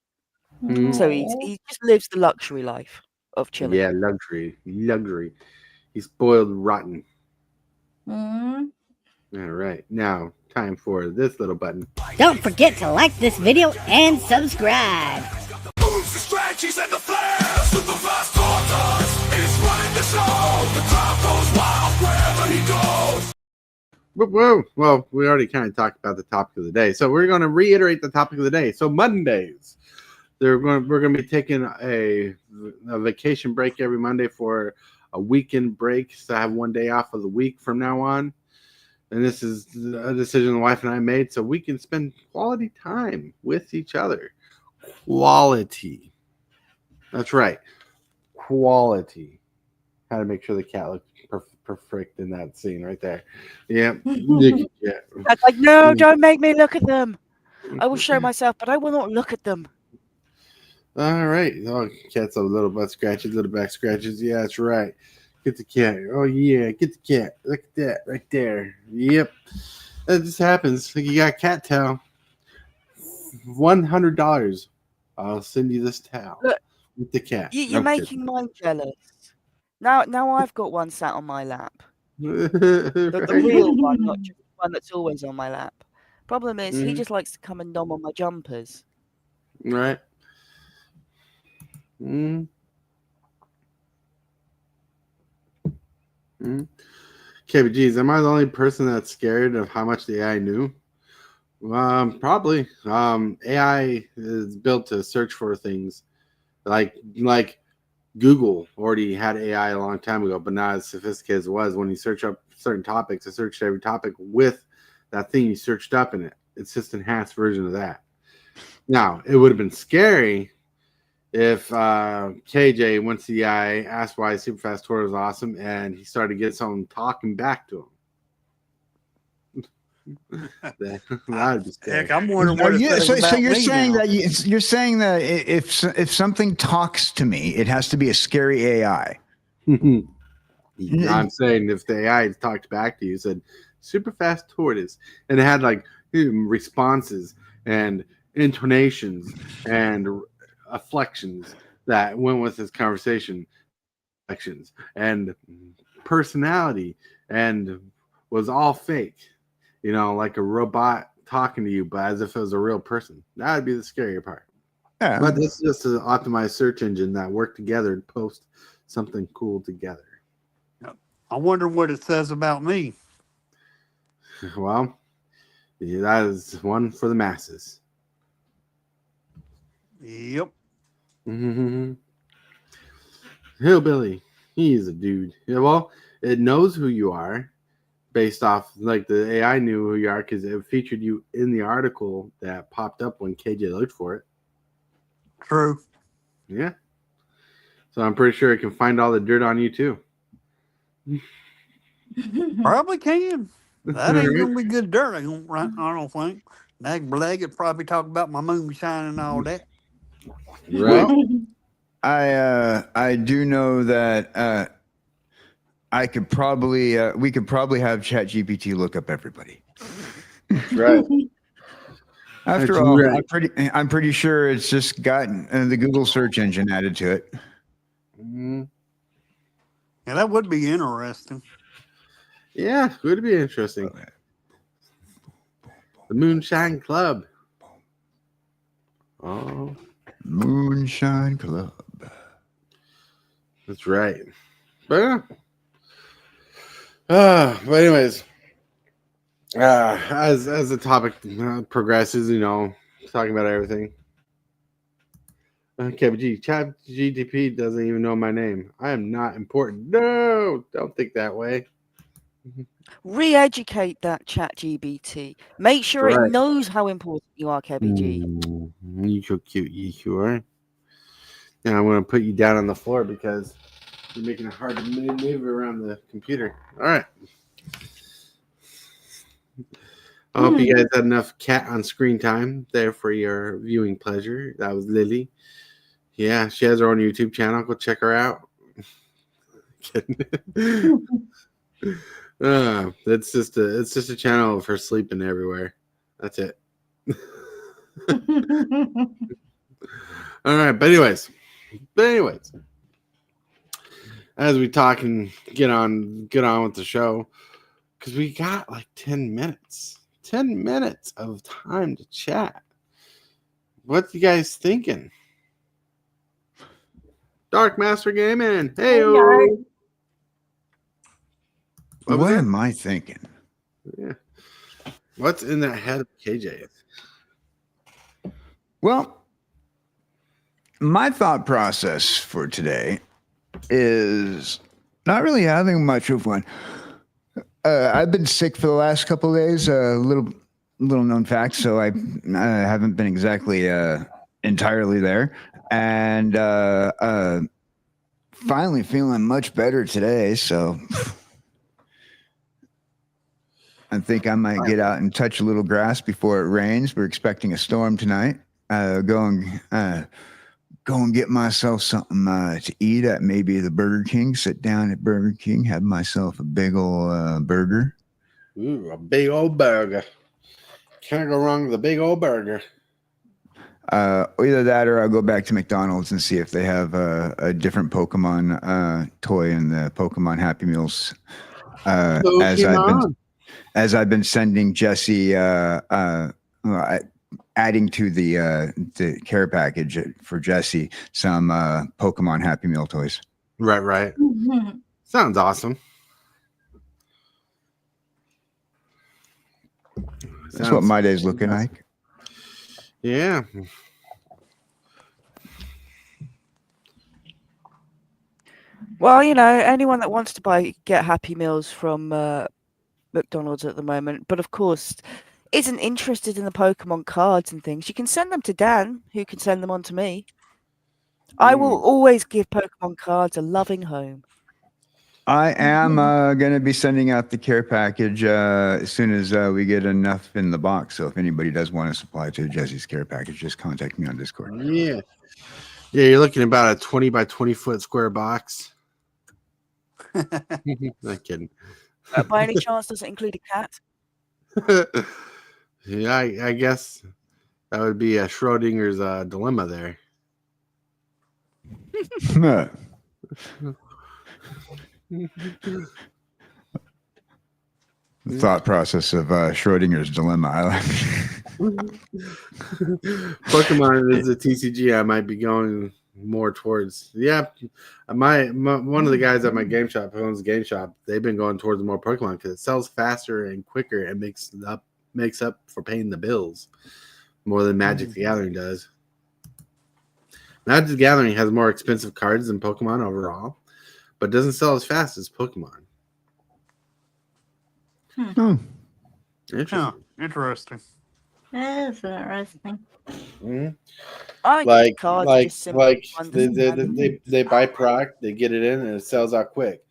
So he just lives the luxury life of chilling. Yeah, luxury. He's spoiled rotten. Mm. All right, now time for this little button. Don't forget to like this video and subscribe. Moves, the strategies, and the flares. Super fast tortoise is running the show. The crowd goes wild wherever he goes. Whoa. Well, we already kind of talked about the topic of the day, so we're going to reiterate the topic of the day. So Mondays, we're going to be taking a vacation break every Monday for a weekend break. So I have one day off of the week from now on. And this is a decision the wife and I made so we can spend quality time with each other. Quality. That's right. Quality. How to make sure the cat looks perfect in that scene right there. Yeah. That's like, no, don't make me look at them. I will show myself, but I will not look at them. All right. Oh, cat's a little butt scratches, little back scratches. Yeah, that's right. Get the cat. Oh, yeah. Get the cat. Look at that right there. Yep. That just happens. You got cat towel. $100. I'll send you this towel. Look, with the cat. You're making mine jealous. Now I've got one sat on my lap. The real one, not just one that's always on my lap. Problem is, he just likes to come and nom on my jumpers. Right. Okay, but geez, am I the only person that's scared of how much the AI knew? Probably. AI is built to search for things like Google already had AI a long time ago, but not as sophisticated as it was. When you search up certain topics, it searched every topic with that thing you searched up in it. It's just an enhanced version of that. Now, it would have been scary if KJ went to the AI, asked why Superfast Tour was awesome, and he started to get someone talking back to him. That'd be scary. Heck, I'm wondering what it says so about you're me saying now. that you're saying that if something talks to me, it has to be a scary AI. I'm saying if the AI talked back to you, said super fast tortoise, and it had like responses and intonations and afflections that went with this conversation, afflections and personality, and was all fake, like a robot talking to you, but as if it was a real person. That would be the scarier part. Yeah. But this is just an optimized search engine that work together and post something cool together. I wonder what it says about me. Well, that is one for the masses. Yep. Mm-hmm. Hillbilly, he's a dude. Yeah, well, it knows who you are based off, like the AI knew who you are because it featured you in the article that popped up when KJ looked for it. True. Yeah. So I'm pretty sure it can find all the dirt on you too. Probably can. That ain't gonna be good dirt. I don't think. Nag Bleg would probably talk about my moonshine and all that. Right. Well, I do know that we could probably have ChatGPT look up everybody. Right. After That's all, right. I'm pretty sure it's just gotten the Google search engine added to it. Mm-hmm. Yeah, that would be interesting. Yeah, would be interesting. The Moonshine Club. Oh, Moonshine Club. that's right. But yeah. But anyways, as the topic progresses, talking about everything. Okay, but Chat GDP doesn't even know my name. I am not important. No, don't think that way. Re-educate that chat GBT. Make sure Right. it knows how important you are, KBG. You so cute, you sure. Now I'm going to put you down on the floor because you're making it hard to move around the computer. All right. I hope you guys had enough cat on screen time there for your viewing pleasure. That was Lily. Yeah, she has her own YouTube channel. Go check her out. It's just a channel of her sleeping everywhere. That's it. All right, but anyways, as we talk and get on with the show, because we got like 10 minutes of time to chat. What you guys thinking? Dark Master Gaming. Hey, What am I thinking? Yeah. What's in that head of KJ? Well, my thought process for today is not really having much of one. I've been sick for the last couple of days. Little known fact, so I haven't been exactly entirely there, and finally feeling much better today. So I think I might get out and touch a little grass before it rains. We're expecting a storm tonight. Go and get myself something to eat at maybe the Burger King. Sit down at Burger King, have myself a big old burger. Ooh, a big old burger. Can't go wrong with a big old burger. Either that or I'll go back to McDonald's and see if they have a different Pokemon toy in the Pokemon Happy Meals. As I've been sending Jesse adding to the care package for Jesse some Pokemon Happy Meal toys. Right. Sounds awesome. That's what my day's looking like. Yeah. Well, anyone that wants to get Happy Meals from McDonald's at the moment, but of course isn't interested in the Pokemon cards and things, you can send them to Dan, who can send them on to me. I will always give Pokemon cards a loving home. I am going to be sending out the care package as soon as we get enough in the box. So if anybody does want to supply to Jesse's care package, just contact me on Discord. Yeah. Yeah, you're looking at about a 20 by 20 foot square box. Not kidding. By any chance, does it include a cat? Yeah, I guess that would be a Schrodinger's dilemma there. The thought process of Schrodinger's dilemma. I like. Pokemon is a TCG I might be going more towards. Yeah, my one of the guys at my game shop who owns a game shop, they've been going towards more Pokemon because it sells faster and quicker and makes up for paying the bills more than Magic the Gathering does. Magic the Gathering has more expensive cards than Pokemon overall, but doesn't sell as fast as Pokemon. Interesting. Interesting. That is interesting. Mm-hmm. I think Like cards like just simply like understand. they buy product, they get it in, and it sells out quick.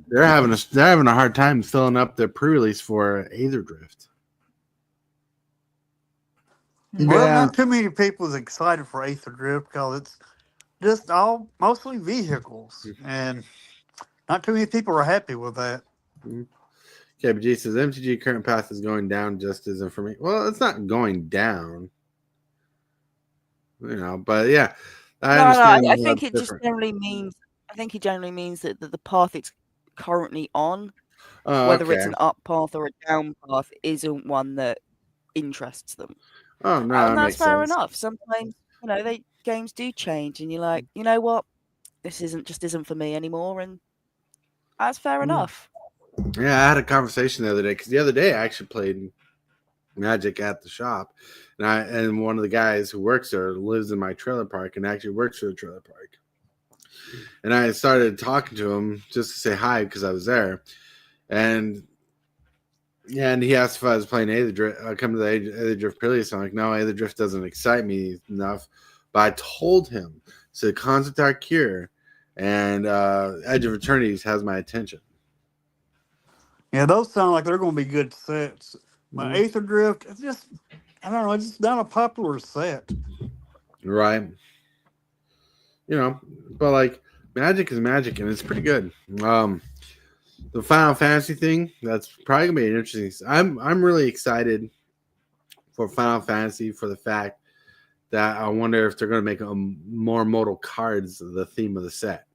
They're having a hard time filling up their pre-release for Aether Drift. Well, Yeah. not too many people is excited for Aether Drift because it's just all mostly vehicles, and not too many people are happy with that. KBG says MTG current path is going down just as information. Well, it's not going down, but yeah, I understand. I think it just generally means. I think it generally means that the path it's currently on, whether it's an up path or a down path, isn't one that interests them. Oh no, And that that's makes fair sense. enough. Sometimes games do change, and you're like, you know what, this isn't for me anymore, and that's fair enough. Yeah, I had a conversation the other day because the other day I actually played Magic at the shop, and one of the guys who works there lives in my trailer park and actually works for the trailer park. And I started talking to him just to say hi because I was there, and he asked if I was playing Aether Drift. Come to the Aether Drift pre-release. I'm like, no, Aether Drift doesn't excite me enough. But I told him, so Concept Art Cure and Edge of Eternities has my attention. Yeah, those sound like they're going to be good sets. My Aether Drift, it's just, I don't know, it's just not a popular set. Right. But like Magic is Magic and it's pretty good. The Final Fantasy thing, that's probably gonna be interesting. I'm really excited for Final Fantasy for the fact that I wonder if they're gonna make more modal cards the theme of the set.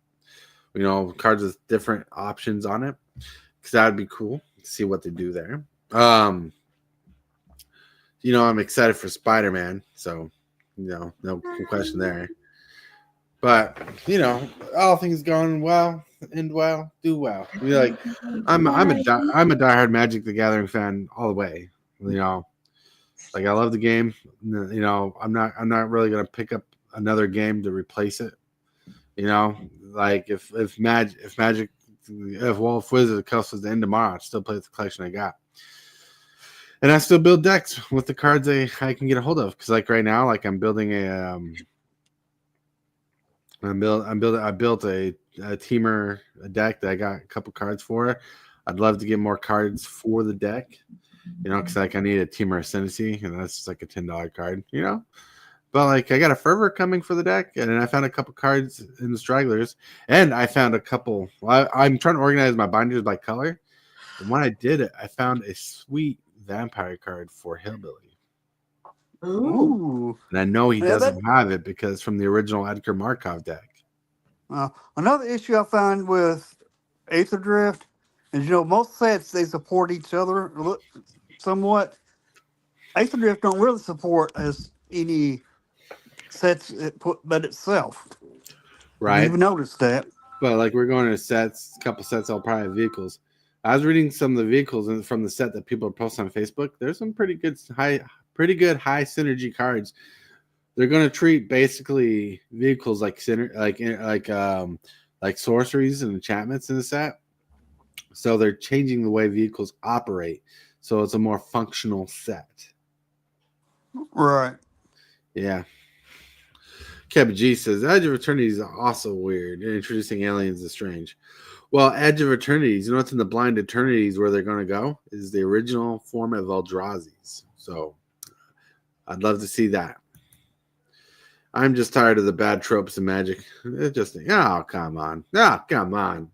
Cards with different options on it. Because that would be cool to see what they do there. I'm excited for Spider-Man, so no question there. But all things going well, end well, do well. I'm a diehard Magic the Gathering fan all the way. I love the game. I'm not really gonna pick up another game to replace it. If Wolf Wizard comes to the end tomorrow, I'd still play with the collection I got. And I still build decks with the cards I can get a hold of. Because right now, I'm building I built a teamer deck that I got a couple cards for. I'd love to get more cards for the deck. Because I need a teamer ascendancy, and that's just like a $10 card. But I got a fervor coming for the deck, and I found a couple cards in the stragglers, and I found a couple. I'm trying to organize my binders by color, and when I did it, I found a sweet vampire card for Hillbilly. Ooh. And I know he doesn't have it because from the original Edgar Markov deck. Another issue I find with Aether Drift is, most sets, they support each other somewhat. Aether Drift don't really support as any sets but itself. Right. You've noticed that. But we're going to sets, a couple sets, I'll probably have vehicles. I was reading some of the vehicles from the set that people are posting on Facebook. There's some pretty good high synergy cards. They're going to treat basically vehicles like sorceries and enchantments in the set. So they're changing the way vehicles operate. So it's a more functional set. Right. Yeah. Kevin G says Edge of Eternity is also weird. Introducing aliens is strange. Well, Edge of Eternities, you know what's in the Blind Eternities where they're going to go? Is the original form of Eldrazi's. So I'd love to see that. I'm just tired of the bad tropes in Magic. It just, oh, come on. Oh, come on.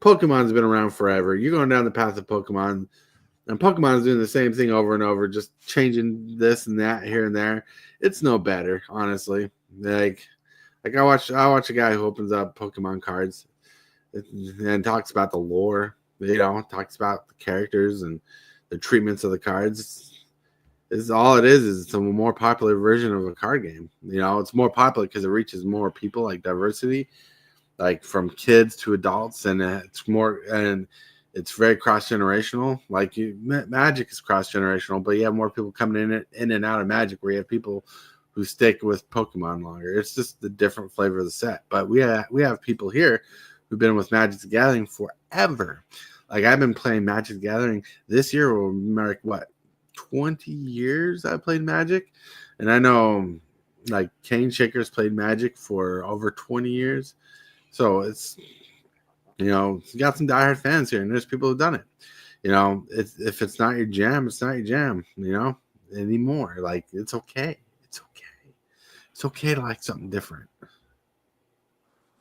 Pokemon's been around forever. You're going down the path of Pokemon, and Pokemon's doing the same thing over and over, just changing this and that here and there. It's no better, honestly. Like I watch a guy who opens up Pokemon cards and talks about the lore, talks about the characters and the treatments of the cards. Is all it is it's a more popular version of a card game. It's more popular because it reaches more people, like diversity, like from kids to adults, and it's very cross-generational. Like Magic is cross-generational, but you have more people coming in and out of Magic, where you have people who stick with Pokemon longer. It's just the different flavor of the set. But we have people here who've been with Magic the Gathering forever. Like I've been playing Magic the Gathering this year. Will mark what, 20 years I played Magic, and I know like Kane Shaker's played Magic for over 20 years. So it's you got some diehard fans here, and there's people who've done it. If it's not your jam, it's not your jam. Anymore. Like it's okay. It's okay to like something different.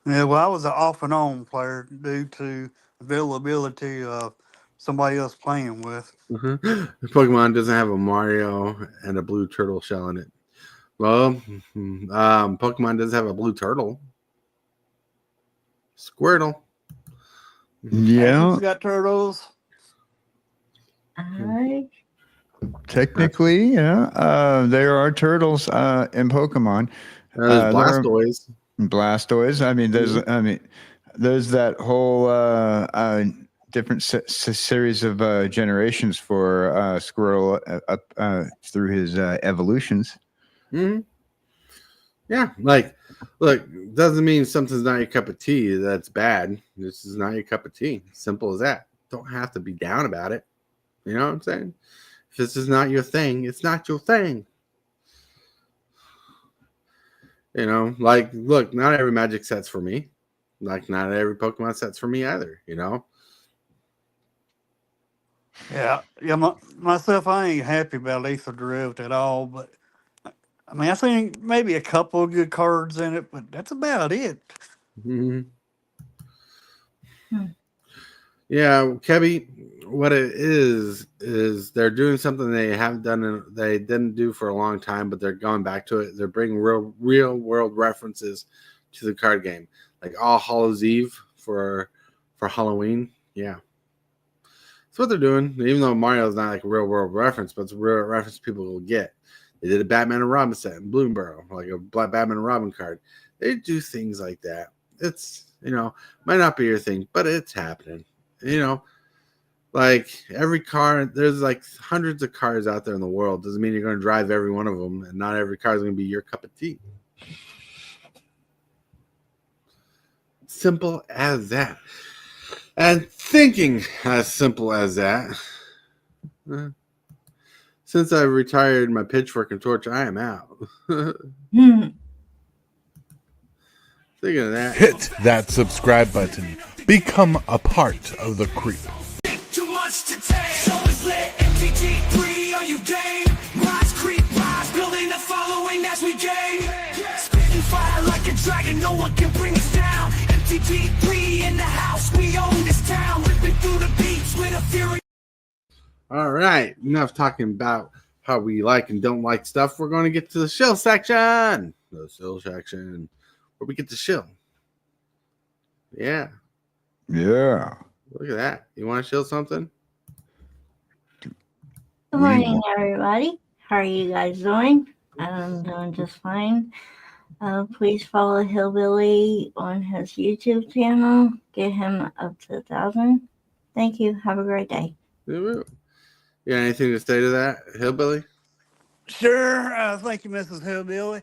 Yeah, well, I was an off and on player due to availability of somebody else playing with. Pokemon doesn't have a Mario and a blue turtle shell in it. Well, Pokemon does have a blue turtle. Squirtle. Yeah. It's got turtles. Technically, there are turtles in Pokemon. There's Blastoise. Blastoise. There's that whole different series of generations for Squirtle up through his evolutions. Mm-hmm. Yeah, like, look, doesn't mean something's not your cup of tea. That's bad. This is not your cup of tea. Simple as that. Don't have to be down about it. You know what I'm saying? If this is not your thing, it's not your thing. Like, look, not every Magic set's for me. Like, not every Pokemon set's for me either, Yeah. Myself, I ain't happy about Aether Drift at all, but I think maybe a couple of good cards in it, but that's about it. Mm-hmm. Yeah, Kebby, what it is they're doing something they haven't done, they didn't do for a long time, but they're going back to it. They're bringing real world references to the card game, like All Hallows Eve for Halloween. Yeah, that's what they're doing. Even though Mario's not like a real world reference, but it's a real reference people will get. They did a Batman and Robin set in Bloomburrow, like a Black Batman and Robin card. They do things like that. It's might not be your thing, but it's happening. Like every car, there's like hundreds of cars out there in the world. Doesn't mean you're going to drive every one of them, and not every car is going to be your cup of tea. Simple as that. And thinking as simple as that, since I've retired my pitchfork and torch, I am out. Thinking of that. Hit that subscribe button. Become a part of the creep. Too much to take. So it's lit. MTG3, are you game? Rise, creep, rise, building a following as we gain. Spitting fire like a dragon, no one can bring us down. MTG3 in the house, we own this town. Ripping through the beats with a fury. All right, enough talking about how we like and don't like stuff. We're going to get to the shill section. The shill section, where we get to shill. Yeah. Yeah. Look at that. You want to shill something? Good morning, everybody. How are you guys doing? I'm doing just fine. Please follow Hillbilly on his YouTube channel. Get him up to 1,000. Thank you. Have a great day. You got anything to say to that, Hillbilly? Sure. Thank you, Mrs. Hillbilly.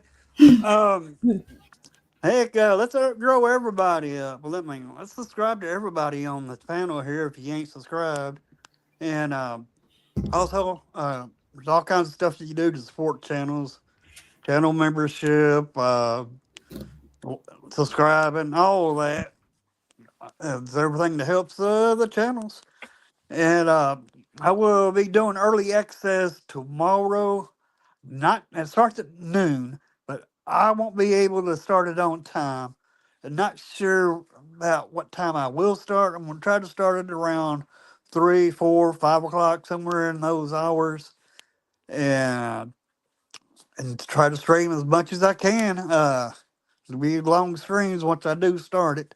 Heck, let's grow everybody up. Well, let's subscribe to everybody on the panel here if you ain't subscribed. And also, there's all kinds of stuff that you do to support channels. channel membership, subscribing, all that. It's everything that helps the channels. And I will be doing early access tomorrow. It starts at noon, but I won't be able to start it on time. I'm not sure about what time I will start. I'm going to try to start it around 3, 4, 5 o'clock, somewhere in those hours. And try to stream as much as I can. It'll be long streams once I do start it.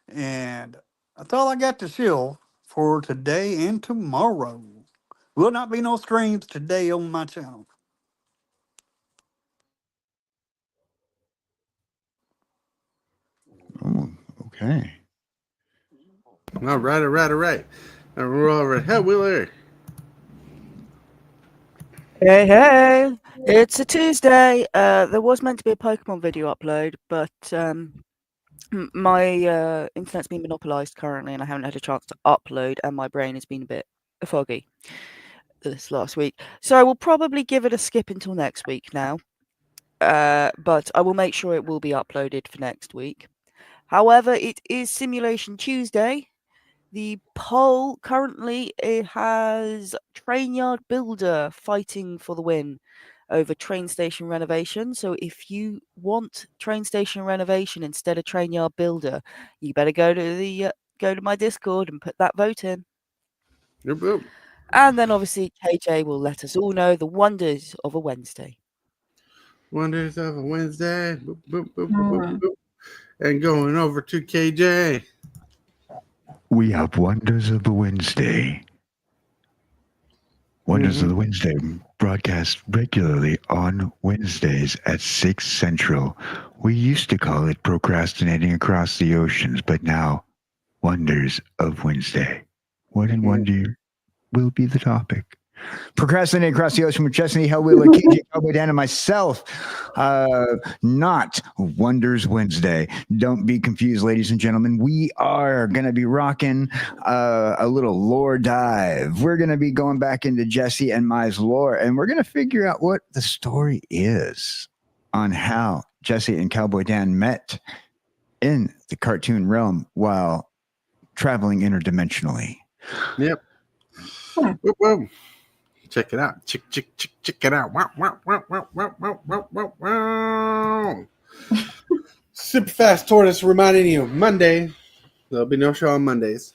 And that's all I got to show for today and tomorrow. Will not be no streams today on my channel. Oh, okay. All right. And we're over at Hellwheeler. Hey, it's a Tuesday. There was meant to be a Pokemon video upload, but my internet's been monopolized currently, and I haven't had a chance to upload, and my brain has been a bit foggy this last week. So I will probably give it a skip until next week now. But I will make sure it will be uploaded for next week. However, it is Simulation Tuesday. The poll currently, it has Train Yard Builder fighting for the win over train station renovation. So if you want train station renovation instead of Train Yard Builder, you better go to my Discord and put that vote in. Boop. And then obviously KJ will let us all know the wonders of a Wednesday. Wonders of a Wednesday. Boop, boop, boop, boop, boop. And going over to KJ. We have Wonders of the Wednesday. Wonders of the Wednesday broadcast regularly on Wednesdays at 6 Central. We used to call it Procrastinating Across the Oceans, but now Wonders of Wednesday. What in wonder will be the topic? Procrastinating Across the Ocean with Chesney, Hellwheeler, kjcowboydan, and myself. Not Wonders Wednesday. Don't be confused, ladies and gentlemen. We are going to be rocking a little lore dive. We're going to be going back into Jesse and Mai's lore, and we're going to figure out what the story is on how Jesse and Cowboy Dan met in the cartoon realm while traveling interdimensionally. Yep. Whoa. Check it out. Check it out. Wow. Super Fast Tortoise reminding you, Monday, there'll be no show on Mondays.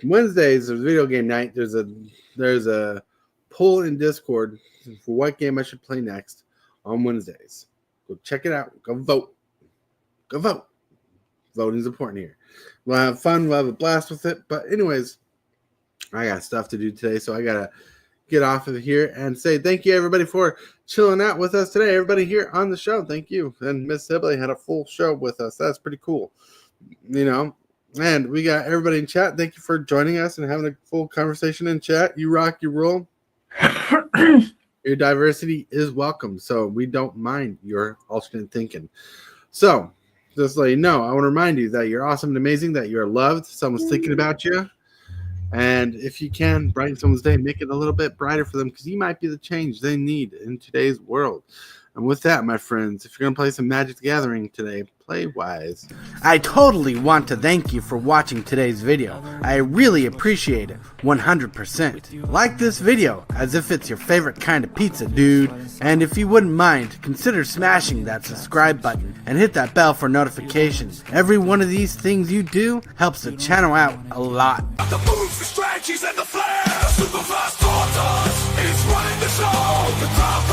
Wednesdays is video game night. There's a poll in Discord for what game I should play next on Wednesdays. Go check it out. Go vote. Voting is important here. We'll have fun. We'll have a blast with it. But anyways, I got stuff to do today, so I got to get off of here and say thank you, everybody, for chilling out with us today. Everybody here on the show, thank you. And Miss Hillbilly had a full show with us. That's pretty cool, And we got everybody in chat. Thank you for joining us and having a full conversation in chat. You rock, you roll. Your diversity is welcome, so we don't mind your alternate thinking. So just to let you know, I want to remind you that you're awesome and amazing, that you're loved. Someone's thinking about you. And if you can, brighten someone's day, make it a little bit brighter for them, because you might be the change they need in today's world. And with that, my friends, if you're going to play some Magic the Gathering today, play wise. I totally want to thank you for watching today's video. I really appreciate it, 100%. Like this video as if it's your favorite kind of pizza, dude. And if you wouldn't mind, consider smashing that subscribe button and hit that bell for notifications. Every one of these things you do helps the channel out a lot. The moves, the strategies, and the flair. Super fast tortoise is running the show. The crowd